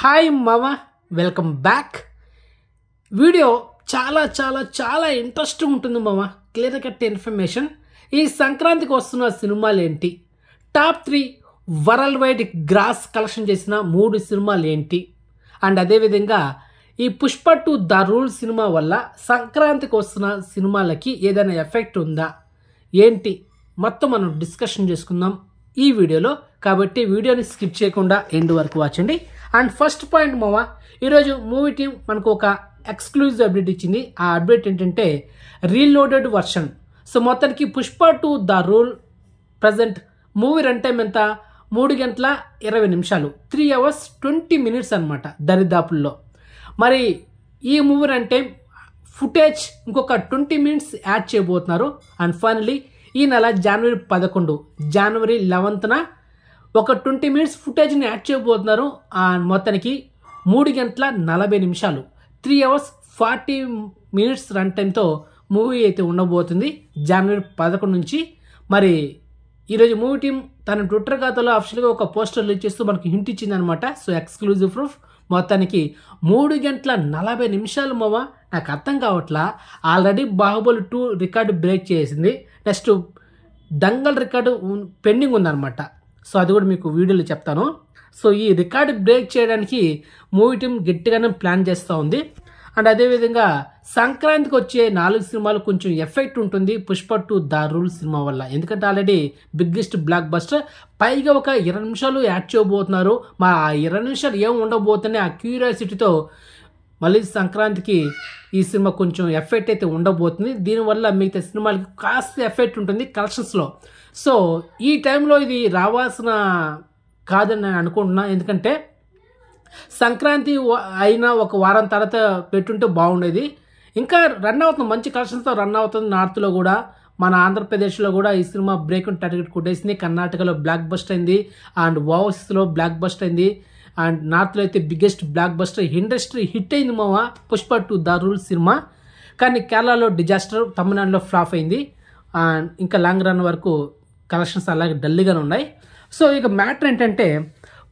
Hi మామ, welcome back. Video చాలా చాలా చాలా ఇంట్రెస్టింగ్ ఉంటుంది మామ. Clear cut information. ఈ సంక్రాంతికి వస్తున్న సినిమాలు ఏంటి, top 3 world wide gross collection చేసిన 3 సినిమాలు ఏంటి, అండ్ అదేవిధంగా ఈ పుష్ప 2 ద రూల్ సినిమా వల్ల సంక్రాంతికి వస్తున్న సినిమాలకి ఏదైనా ఎఫెక్ట్ ఉందా ఏంటి మొత్తం మనం డిస్కషన్ చేసుకుందాం ఈ వీడియోలో. కాబట్టి వీడియోని స్కిప్ చేయకుండా ఎండ్ వరకు వాచండి. అండ్ ఫస్ట్ పాయింట్ మామ, ఈరోజు మూవీ టీం మనకు ఒక ఎక్స్క్లూజివ్ అప్డేట్ ఇచ్చింది. ఆ అప్డేట్ ఏంటంటే రీలోడెడ్ వర్షన్. సో మొత్తానికి Pushpa 2 the rule present movie run time ఎంత, 3 గంటల 20 నిమిషాలు, 3 hours 20 minutes అనమాట దరిదాపుల్లో. మరి ఈ మూవీ రన్ టైం ఫుటేజ్ ఇంకొక 20 minutes యాడ్ చేయబోతున్నారు. అండ్ ఫైనలీ ఈ నెల జనవరి 11న ఒక 20 minutes ఫుటేజ్ని యాడ్ చేయబోతున్నారు. మొత్తానికి 3 గంటల 40 నిమిషాలు, 3 hours 40 minutes రన్ టైంతో మూవీ అయితే ఉండబోతుంది జనవరి 11 నుంచి. మరి ఈరోజు మూవీ టీం తన ట్విట్టర్ ఖాతాలో అఫీషియల్గా ఒక పోస్టర్ రిలీజ్ చేస్తూ మనకి హింట్ ఇచ్చిందనమాట. So exclusive proof. మొత్తానికి 3 గంటల 40 నిమిషాలు మామ. నాకు అర్థం కావట్లా. ఆల్రెడీ బాహుబలి 2 రికార్డు బ్రేక్ చేసింది. నెక్స్ట్ దంగల్ రికార్డు పెండింగ్ ఉందన్నమాట. సో అది కూడా మీకు వీడియోలో చెప్తాను. సో ఈ రికార్డు బ్రేక్ చేయడానికి మూవీ టీం గట్టిగానే ప్లాన్ చేస్తూ ఉంది. అండ్ అదేవిధంగా సంక్రాంతికి వచ్చే 4 సినిమాలు కొంచెం ఎఫెక్ట్ ఉంటుంది పుష్ప 2 ద రూల్ సినిమా వల్ల. ఎందుకంటే ఆల్రెడీ బిగ్గెస్ట్ బ్లాక్ బస్టర్, పైగా ఒక 20 నిమిషాలు యాడ్ చేయబోతున్నారు. మా 20 నిమిషాలు ఏం ఉండబోతుంది ఆ క్యూరియాసిటీతో మళ్ళీ సంక్రాంతికి ఈ సినిమా కొంచెం ఎఫెక్ట్ అయితే ఉండబోతుంది. దీనివల్ల మిగతా సినిమాలకి కాస్త ఎఫెక్ట్ ఉంటుంది కలెక్షన్స్లో. సో ఈ టైంలో ఇది రావాల్సిన కాదని నేను అనుకుంటున్నా. ఎందుకంటే సంక్రాంతి అయినా ఒక వారం తర్వాత పెట్టుంటే బాగుండేది. ఇంకా రన్ అవుతుంది, మంచి కలెక్షన్స్తో రన్ అవుతుంది. నార్త్లో కూడా, మన ఆంధ్రప్రదేశ్లో కూడా ఈ సినిమా బ్రేక్ టార్గెట్ కొట్టేసింది. కర్ణాటకలో బ్లాక్ బస్టర్ అయింది, అండ్ ఓవర్సీస్లో బ్లాక్ బస్టర్ అయింది, అండ్ నార్త్లో అయితే biggest block buster industry hit అయింది మామ పుష్ప 2 ద రూల్ సినిమా. కానీ కేరళలో డిజాస్టర్, తమిళనాడులో ఫ్లాప్ అయింది. అండ్ ఇంకా లాంగ్ రన్ వరకు కలెక్షన్స్ అలాగే డల్గానే ఉన్నాయి. సో ఇక మ్యాటర్ ఏంటంటే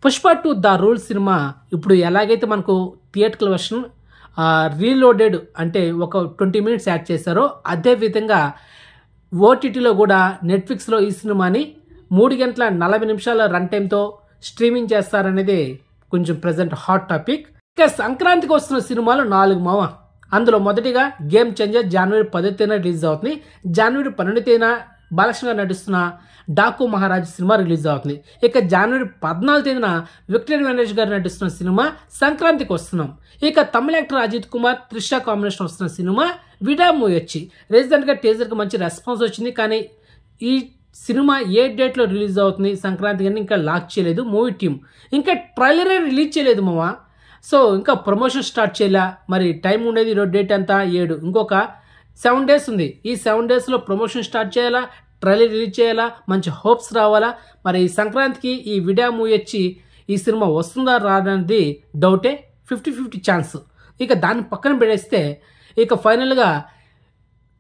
పుష్ప 2 ద రూల్ సినిమా ఇప్పుడు ఎలాగైతే మనకు థియేట్రికల్ వర్షన్ రీలోడెడ్ అంటే ఒక 20 minutes యాడ్ చేశారో, అదేవిధంగా ఓటీటీలో కూడా నెట్ఫ్లిక్స్లో ఈ సినిమాని 3 గంటల 40 నిమిషాల రన్ టైంతో స్ట్రీమింగ్ చేస్తారనేది కొంచెం ప్రజెంట్ హాట్ టాపిక్. ఇక సంక్రాంతికి వస్తున్న సినిమాలు 4 మామ. అందులో మొదటిగా గేమ్ చేంజర్ జనవరి 10న రిలీజ్ అవుతుంది. జనవరి 12న బాలకృష్ణ గారు నటిస్తున్న డాకు మహారాజ్ సినిమా రిలీజ్ అవుతుంది. ఇక జనవరి 14న విక్టర్ వెంకటేష్ గారు నటిస్తున్న సినిమా సంక్రాంతికి వస్తున్నాం. ఇక తమిళ యాక్టర్ అజిత్ కుమార్, త్రిష కాంబినేషన్ వస్తున్న సినిమా విడా మూయొచ్చి. రీసెంట్గా టీజర్కి మంచి రెస్పాన్స్ వచ్చింది. కానీ ఈ సినిమా ఏ డేట్లో రిలీజ్ అవుతుంది సంక్రాంతి కానీ ఇంకా లాక్ చేయలేదు మూవీ టీం. ఇంకా ట్రైలరే రిలీజ్ చేయలేదు మామ. సో ఇంకా ప్రమోషన్ స్టార్ట్ చేయలే. మరి టైం ఉండేది ఈరోజు డేట్ అంతా 7, ఇంకొక 7 days ఉంది. ఈ 7 daysలో ప్రమోషన్ స్టార్ట్ చేయాలా, ట్రైలర్ రిలీజ్ చేయాలా, మంచి హోప్స్ రావాలా. మరి ఈ సంక్రాంతికి ఈ విడా మూవీ వచ్చి ఈ సినిమా వస్తుందా రాదనేది డౌటే, 50-50 ఛాన్స్. ఇక దాన్ని పక్కన పెడేస్తే ఇక ఫైనల్గా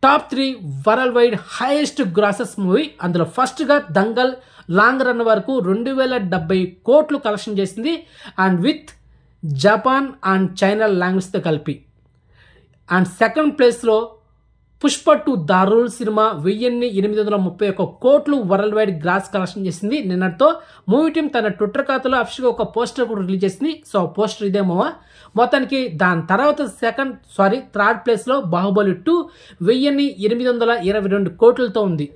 top 3 world wide highest grasses movie. అందులో ఫస్ట్గా దంగల్ లాంగ్ రన్ వరకు 2070 కోట్లు కలెక్షన్ చేసింది, and with Japan and China లాంగ్వేజ్తో కలిపి. అండ్ సెకండ్ ప్లేస్లో పుష్ప 2 ద రూల్ సినిమా 1831 కోట్లు వరల్డ్ వైడ్ గ్రాస్ కలెక్షన్ చేసింది. నిన్నటితో మూవీ టీం తన ట్విట్టర్ ఖాతాలో అఫీషియల్గా ఒక పోస్టర్ కూడా రిలీజ్ చేసింది. సో ఆ పోస్టర్ ఇదేమో. మొత్తానికి దాని తర్వాత థర్డ్ ప్లేస్లో బాహుబలి 2 1822 కోట్లతో ఉంది.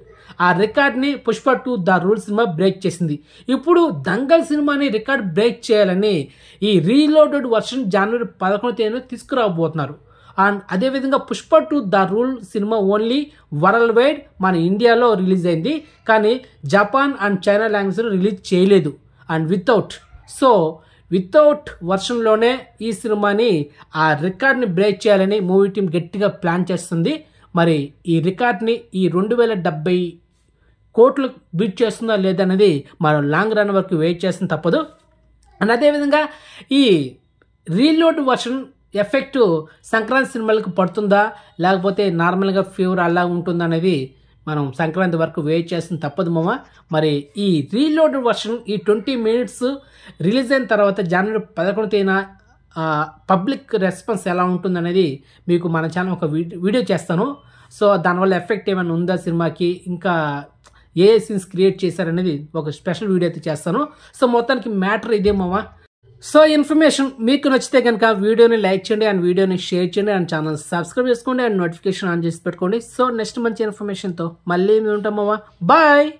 ఆ రికార్డ్ని పుష్ప 2 ద రూల్ సినిమా బ్రేక్ చేసింది. ఇప్పుడు దంగల్ సినిమాని రికార్డ్ బ్రేక్ చేయాలని ఈ రీలోడెడ్ వర్షన్ జనవరి 11న తీసుకురాబోతున్నారు. అండ్ అదేవిధంగా పుష్ప 2 ద రూల్ సినిమా ఓన్లీ వరల్డ్ వైడ్ మన ఇండియాలో రిలీజ్ అయింది, కానీ జపాన్ అండ్ చైనా లాంగ్వేజ్లో రిలీజ్ చేయలేదు. అండ్ వితౌట్ వర్షన్లోనే ఈ సినిమాని ఆ రికార్డ్ని బ్రేక్ చేయాలని మూవీ టీం గట్టిగా ప్లాన్ చేస్తుంది. మరి ఈ రికార్డ్ని ఈ 2070 కోట్లు బీట్ చేస్తుందా లేదనేది మనం లాంగ్ రన్ వరకు వెయిట్ చేస్తుంది తప్పదు. అండ్ అదేవిధంగా ఈ రీలోడ్ వర్షన్ ఎఫెక్ట్ సంక్రాంతి సినిమాలకు పడుతుందా లేకపోతే నార్మల్గా ఫీవర్ అలా ఉంటుందా అనేది మనం సంక్రాంతి వరకు వెయిట్ చేస్తుంది తప్పదు మామ. మరి ఈ రీలోడెడ్ వర్షన్ ఈ 20 minutes రిలీజ్ అయిన తర్వాత జనవరి 11వ తేదీన పబ్లిక్ రెస్పాన్స్ ఎలా ఉంటుందనేది మీకు మన ఛానల్ ఒక వీడియో చేస్తాను. సో దానివల్ల ఎఫెక్ట్ ఏమైనా ఉందా సినిమాకి, ఇంకా ఏ సీన్స్ క్రియేట్ చేశారనేది ఒక స్పెషల్ వీడియో అయితే చేస్తాను. సో మొత్తానికి మ్యాటర్ ఇదే మామ. సో ఇన్ఫర్మేషన్ మీకు నచ్చితే కనుక వీడియోని లైక్ చేయండి అండ్ వీడియోని షేర్ చేయండి అండ్ ఛానల్ సబ్స్క్రైబ్ చేసుకోండి అండ్ నోటిఫికేషన్ ఆన్ చేసి పెట్టుకోండి. సో నెక్స్ట్ మంచి ఇన్ఫర్మేషన్తో మళ్ళీ మేము ఉంటాం మామ. బాయ్.